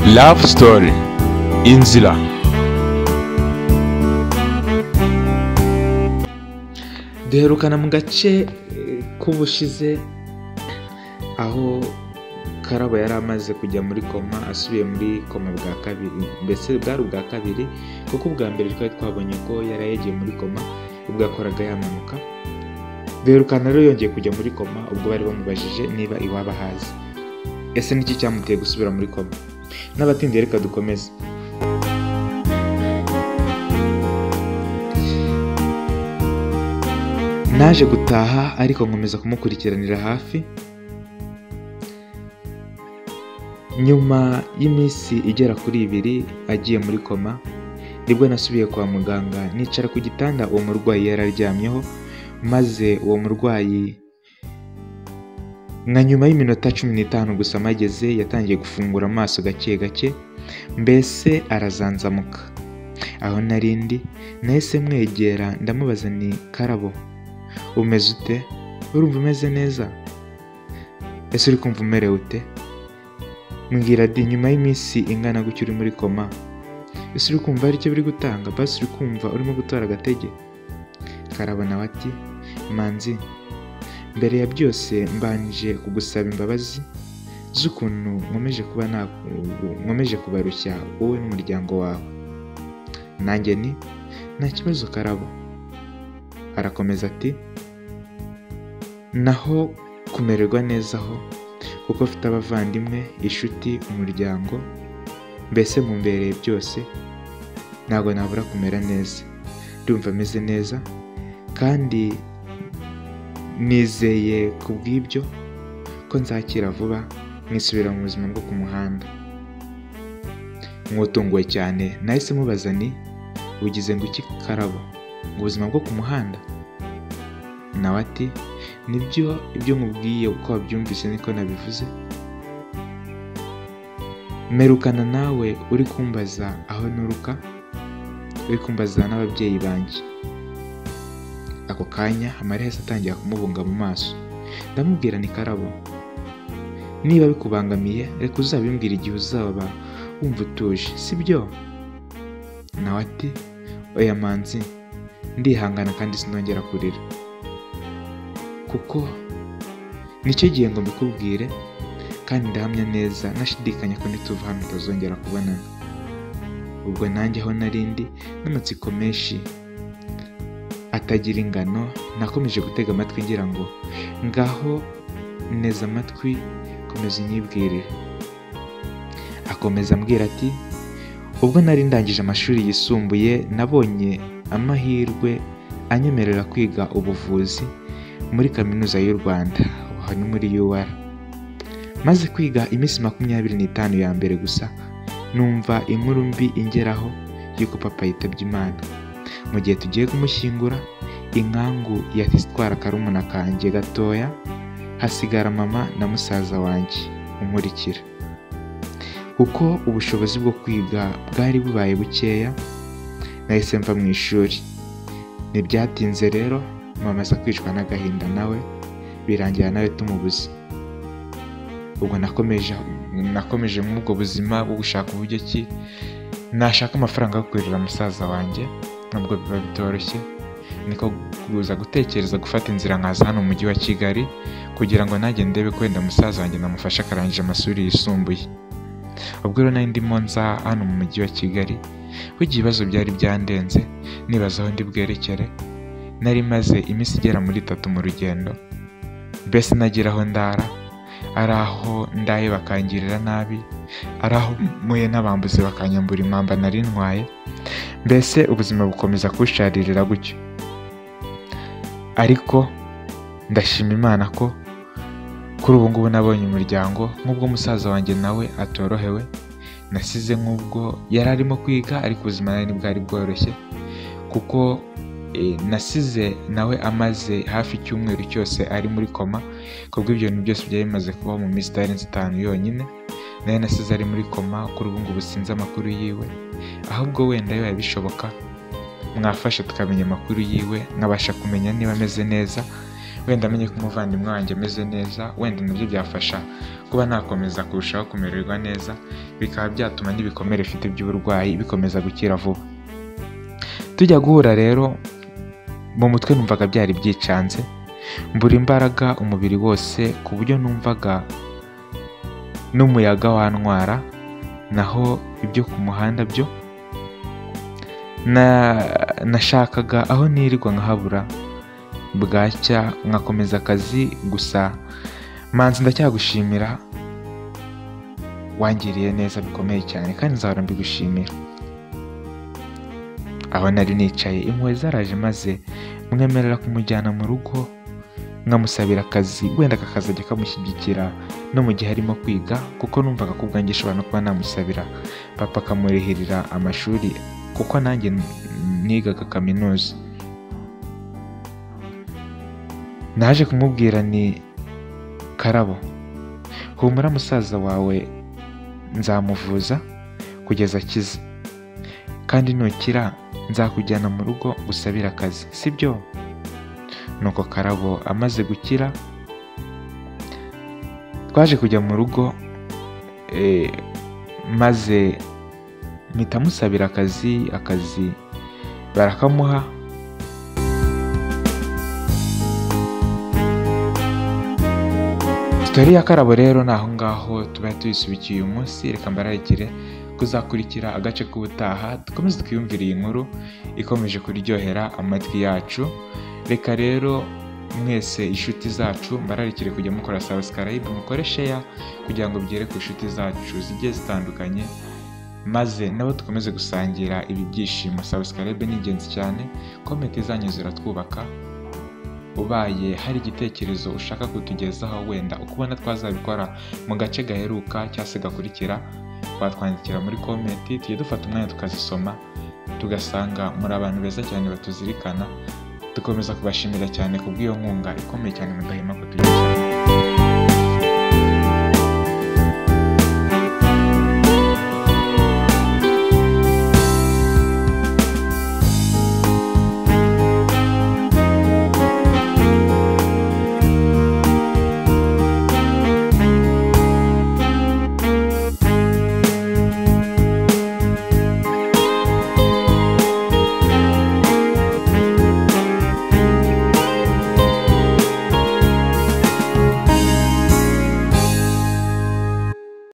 Love Story Inzira. Duherukana mu gace k'ubushize aho Karabo yari amaze kujya muri koma, asubiye muri koma bwa kabiri, mbese bwari ubwa kabiri kuko ubwa mbere twari twabonye ko yari yagiye muri koma ubwo yakoraga yamanuka. Duherukana rero yongeye kujya muri koma ubwo bari bamubajije niba iwabo ahazi, ese niki cyamuteye gusubira muri koma. N'abatindi reka dukomeze. Naje gutaha ariko nkomeza kumukurikiranira hafi. Nyuma y'iminsi igera kuri 2 agiye muri koma, nibwo nasubiye kwa muganga nicara ku gitanda uwo murwayi yari aryamyeho, maze uwo murwayi nka nyuma y'iminota 15 gusa mageze yatangiye gufungura amaso gake gake, mbese arazanzamuka. Aho narindi nahise mwegera ndamubaza ni Karabo, umeze ute? Urumva umeze neza? Ese uri kumva umerewe ute? Mbwira ati nyuma y'iminsi ingana gutyo uri muri koma, ese uri kumva hari icyo biri gutanga? Basi uri kumva urimo gutora agatege? Karabo nawe ati manzi, mbere ya byose mbanje kugusaba imbabazi z'ukuntu nkomeje kubarushya wowe n'umuryango wawe. Nanjye ni nta kibazo Karabo. Arakomeza ati naho kumererwa neza ho kuko mfite abavandimwe, inshuti, umuryango, mbese mumbereye byose, ntabwo nabura kumera neza. Ndumva ameze neza kandi nizeye kubw'ibyo ko nzakira vuba nkisubira mu buzima bwo ku muhanda. Mwotunguwe cyane nahise mubaza ni ugize ngo iki Karabo, ubuzima bwo ku muhanda? Nawe ati nibyo, ibyo nkubwiye uko wabyumvise niko nabivuze. Merukana nawe uri kumbaza aho nturuka, uri kumbaza n'ababyeyi banjye. Ako kanya amarira yahise atangira kumubunga mu maso. Ndamubwira ni Karabo, niba bikubangamiye reka uzabimbwira igihe uzaba wumva utuje, sibyo? Nawe ati oya manzi, ndihangana kandi sinongera kurira, kuko nicyo gihe ngo mbikubwire, kandi ndahamya neza nashidikanya ko nituva hano tutazongera kubonana. Ubwo nanjye aho narindi n'amatsiko menshi atagira ingano, nakomeje gutega amatwi ngira ngo ngaho neza amatwi, komeza unyibwirire. Akomeza ambwira ati ubwo nari ndangije amashuri yisumbuye nabonye amahirwe anyemerera kwiga ubuvuzi muri kaminuza y'u Rwanda, aho ni muri UR. Maze kwiga iminsi 25 ya mbere gusa, numva inkuru mbi ingeraho y'uko papa yitabye Imana. Mu gihe tugiye kumushyingura, inkangu yahise itwara karumuna kanjye gatoya, hasigara mama na musaza wanjye umurikira. Kuko ubushobozi bwo kwiga bwari bubaye bukeya, nahise mva mu ishuri. Ntibyatinze rero mama aza kwicwa n'agahinda nawe, birangira nawe tumubuze. Ubwo nakomeje muri ubwo buzima bwo gushaka uburyo ki nashaka amafaranga yo kurera musaza wanjye, nubwo biba bitoroshye. Niko kuza gutekereza gufata inzira nkaza hano mu mujyi wa Kigali kugira ngo nanjye ndebe ko wenda musaza wanjye namufasha akarangije amashuri yisumbuye. Ubwo rero nari ndimo nza hano mu mujyi wa Kigali, kuko ibibazo byari byandenze nibaza aho ndi bwerekere. Nari maze iminsi igera muri 3 mu rugendo, mbese nagira aho ndara, ari aho ndaye bakangirira nabi, ari aho muye n'abambuzi bakanyambura impamba nari ntwaye, mbese ubuzima bukomeza kusharirira gutyo. Ariko ndashima Imana ko kuri ubu ngubu nabonye umuryango, nk'ubwo musaza wanjye nawe atorohewe, nasize nk'ubwo yari arimo kwiga ariko ubuzima nari bwari bworoshye, kuko nasize nawe amaze hafi icyumweru cyose ari muri koma. Kubwo ibyo bintu byose byari bimaze kubaho mu minsi itarenze 5 yonyine, nawe nasize ari muri koma. Kuri ubu ngubu sinzi amakuru yiwe, ahubwo wenda bibaye bishoboka mwafasha tukamenya amakuru yiwe, nkabasha kumenya niba ameze neza, wenda amenye ko umuvandimwe wanjye ameze neza, wenda nabyo byafasha kuba nakomeza kurushaho kumererwa neza, bikaba byatuma n'ibikomere mfite by'uburwayi bikomeza gukira vuba. Tujya guhura rero mu mutwe numvaga byari byicanze, mbura imbaraga umubiri wose ku buryo numvaga n'umuyaga wantwara, naho ibyo ku muhanda byo nashakaga aho nirirwa nkahabura, bwacya nkakomeza akazi. Gusa Manzi, ndacyagushimira, wangiriye neza bikomeye cyane kandi nzahora mbigushimira. Aho nari nicaye impuhwe zaraje maze mwemerera kumujyana mu rugo, nkamusabira akazi, wenda kakazajya kamushyigikira no mu gihe arimo kwiga, kuko numvaga ko ubwanjye nshobora no kuba namusabira papa akamurihirira amashuri, kuko nanjye nigaga kaminuza. Naje kumubwira ni Karabo, humura musaza wawe nzamuvuza kugeza akize, kandi nukira nzakujyana mu rugo gusabira akazi, sibyo? Nuko Karabo amaze gukira twaje kujya mu rugo, maze mpita musabira akazi barakamuha. Sitori ya Karabo rero naho ngaho tuba tuyisubikiye uyu munsi. Reka mbararikire kuzakurikira agace k'ubutaha, dukomeze twiyumvire iyi nkuru ikomeje kuryohera amatwi yacu. Reka rero mwese inshuti zacu mbararikire kujya mukora subscribe, mukore share kugira ngo byere ku inshuti zacu zigiye zitandukanye, maze nabo dukomeze gusangira ibi byishimo. Subscribe ni ingenzi cyane, comment zanyu ziratwubaka. Ubaye hari igitekerezo ushaka kutugezaho, wenda ukubona twazabikora mu gace gaheruka cyangwa se gakurikira, watwandikira muri comment, tujye dufata umwanya tukazisoma, tugasanga muri abantu beza cyane batuzirikana. Dukomeza kubashimira cyane kubw'iyo nkunga ikomeye cyane mudahema kutugezaho.